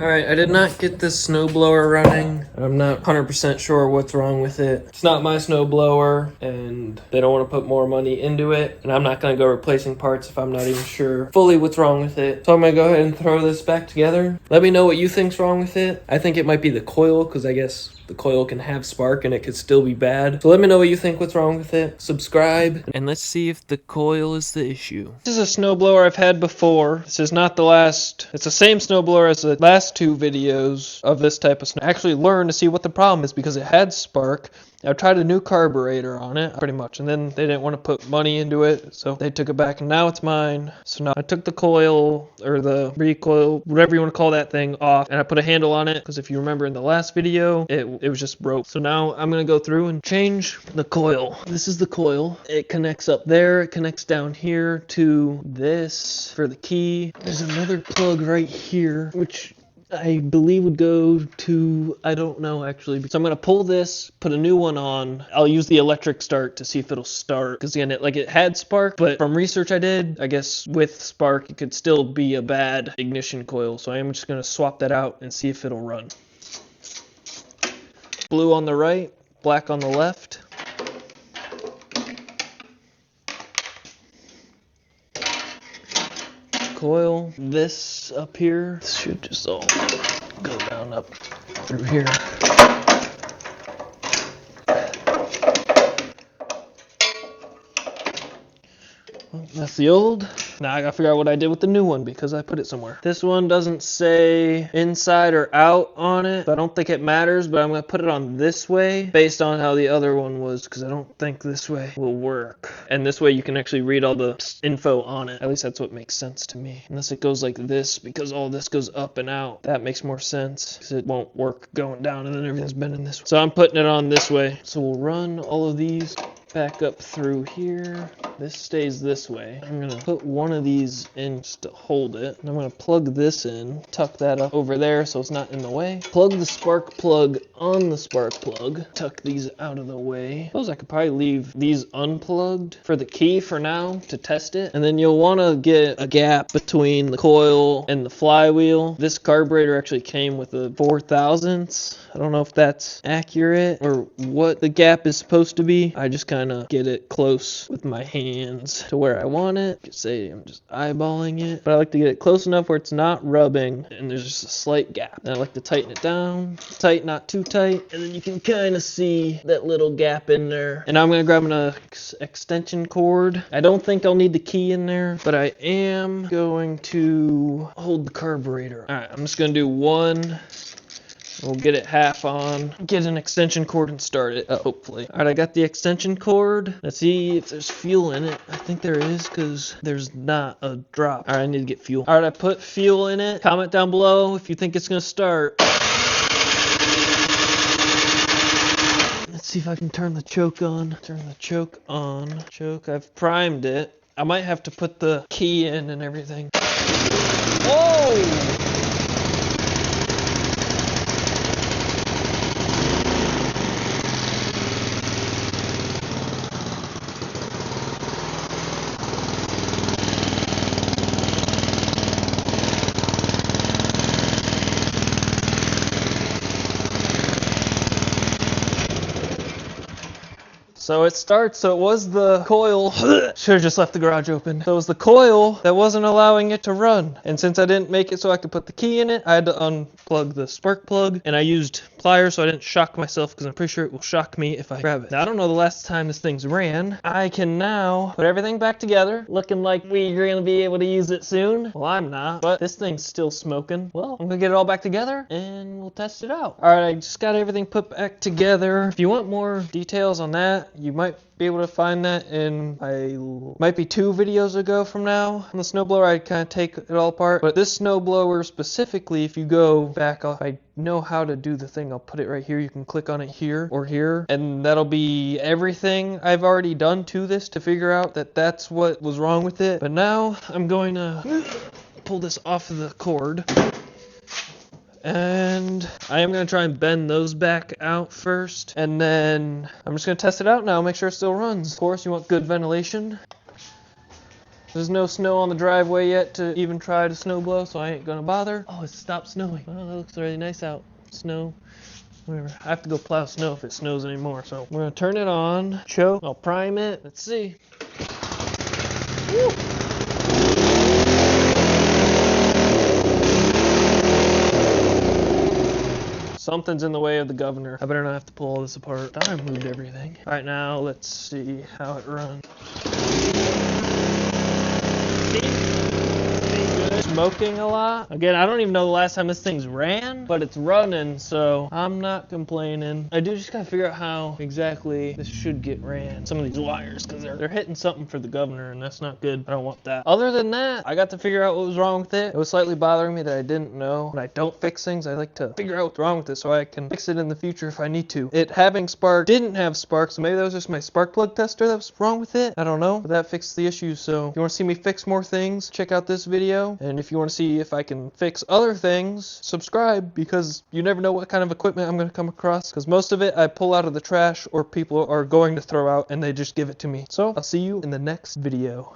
Alright, I did not get this snowblower running. I'm not 100% sure what's wrong with it. It's not my snowblower, and they don't want to put more money into it. And I'm not going to go replacing parts if I'm not even sure fully what's wrong with it. So I'm going to go ahead and throw this back together. Let me know what you think's wrong with it. I think it might be the coil, because I guess the coil can have spark and it could still be bad. So let me know what you think, what's wrong with it. Subscribe, and let's see if the coil is the issue. This is a snowblower I've had before. This is not the last. It's the same snowblower as the last two videos of this type of snow. I actually learned to see what the problem is because it had spark. I tried a new carburetor on it, pretty much, and then they didn't want to put money into it, so they took it back, and now it's mine. So now I took the coil, or the recoil, whatever you want to call that thing, off, and I put a handle on it, because if you remember in the last video, it was just broke. So now I'm going to go through and change the coil. This is the coil. It connects up there, it connects down here to this for the key. There's another plug right here, which I believe would go to, I don't know actually. So I'm going to pull this, put a new one on. I'll use the electric start to see if it'll start. Because again, it had spark, but from research I did, I guess with spark, it could still be a bad ignition coil. So I am just going to swap that out and see if it'll run. Blue on the right, black on the left. Coil, this up here, this should just all go down up through here. Well, that's the old. Now I gotta figure out what I did with the new one because I put it somewhere. This one doesn't say inside or out on it, so I don't think it matters, but I'm gonna put it on this way based on how the other one was because I don't think this way will work. And this way you can actually read all the info on it. At least that's what makes sense to me. Unless it goes like this because all this goes up and out. That makes more sense because it won't work going down and then everything's bending this way. So I'm putting it on this way. So we'll run all of these back up through here. This stays this way. I'm gonna put one of these in just to hold it. And I'm gonna plug this in, tuck that up over there so it's not in the way. Plug the spark plug on the spark plug. Tuck these out of the way. I suppose I could probably leave these unplugged for the key for now to test it. And then you'll wanna get a gap between the coil and the flywheel. This carburetor actually came with a 4/1000. I don't know if that's accurate or what the gap is supposed to be. I just kind of get it close with my hands to where I want it. You could say I'm just eyeballing it, but I like to get it close enough where it's not rubbing and there's just a slight gap. And I like to tighten it down, tight, not too tight, and then you can kind of see that little gap in there. And I'm going to grab an extension cord. I don't think I'll need the key in there, but I am going to hold the carburetor. All right, I'm just going to do one. We'll get it half on, get an extension cord and start it, hopefully. All right, I got the extension cord. Let's see if there's fuel in it. I think there is because there's not a drop. All right, I need to get fuel. All right, I put fuel in it. Comment down below if you think it's going to start. Let's see if I can turn the choke on. Turn the choke on. Choke, I've primed it. I might have to put the key in and everything. Whoa! So it starts, so it was the coil, should have just left the garage open. So it was the coil that wasn't allowing it to run. And since I didn't make it so I could put the key in it, I had to unplug the spark plug. And I used pliers so I didn't shock myself because I'm pretty sure it will shock me if I grab it. Now I don't know the last time this thing's ran. I can now put everything back together, looking like we're gonna be able to use it soon. Well, I'm not, but this thing's still smoking. Well, I'm gonna get it all back together and we'll test it out. All right, I just got everything put back together. If you want more details on that, you might be able to find that in, might be 2 videos ago from now. On the snowblower, I kind of take it all apart. But this snowblower specifically, if you go back, I know how to do the thing. I'll put it right here. You can click on it here or here. And that'll be everything I've already done to this to figure out that that's what was wrong with it. But now I'm going to pull this off of the cord. And I am going to try and bend those back out first. And then I'm just going to test it out now, make sure it still runs. Of course, you want good ventilation. There's no snow on the driveway yet to even try to snow blow, so I ain't gonna bother. Oh, it stopped snowing. Oh, that looks really nice out. Snow. Whatever. I have to go plow snow if it snows anymore, so we're gonna turn it on. Choke. I'll prime it. Let's see. Woo. Something's in the way of the governor. I better not have to pull all this apart. I moved everything. All right, now let's see how it runs. Smoking a lot. Again, I don't even know the last time this thing's ran, but it's running, so I'm not complaining. I do just gotta figure out how exactly this should get ran. Some of these wires, because they're hitting something for the governor, and that's not good. I don't want that. Other than that, I got to figure out what was wrong with it. It was slightly bothering me that I didn't know. When I don't fix things, I like to figure out what's wrong with it so I can fix it in the future if I need to. It having spark didn't have spark, so maybe that was just my spark plug tester that was wrong with it. I don't know, but that fixed the issue. So if you want to see me fix more things, check out this video. And if you want to see if I can fix other things, subscribe, because you never know what kind of equipment I'm going to come across, because most of it I pull out of the trash or people are going to throw out and they just give it to me. So I'll see you in the next video.